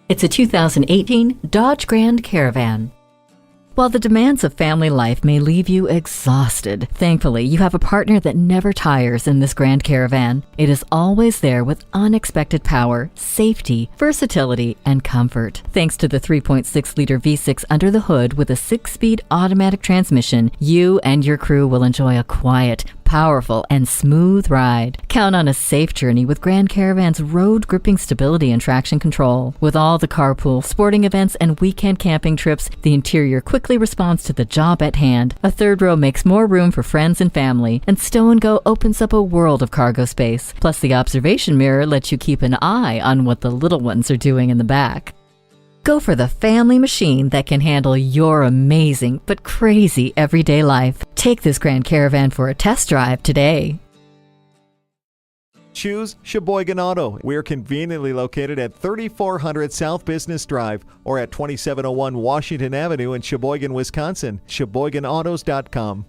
It's a 2018 Dodge Grand Caravan. While the demands of family life may leave you exhausted, thankfully you have a partner that never tires in this Grand Caravan. It is always there with unexpected power, safety, versatility, and comfort. Thanks to the 3.6-liter V6 under the hood with a 6-speed automatic transmission, you and your crew will enjoy a quiet, powerful, and smooth ride. Count on a safe journey with Grand Caravan's road-gripping stability and traction control. With all the carpool, sporting events, and weekend camping trips, the interior quickly responds to the job at hand. A third row makes more room for friends and family, and Stow & Go opens up a world of cargo space. Plus, the observation mirror lets you keep an eye on what the little ones are doing in the back. Go for the family machine that can handle your amazing but crazy everyday life. Take this Grand Caravan for a test drive today. Choose Sheboygan Auto. We're conveniently located at 3400 South Business Drive or at 2701 Washington Avenue in Sheboygan, Wisconsin. SheboyganAutos.com.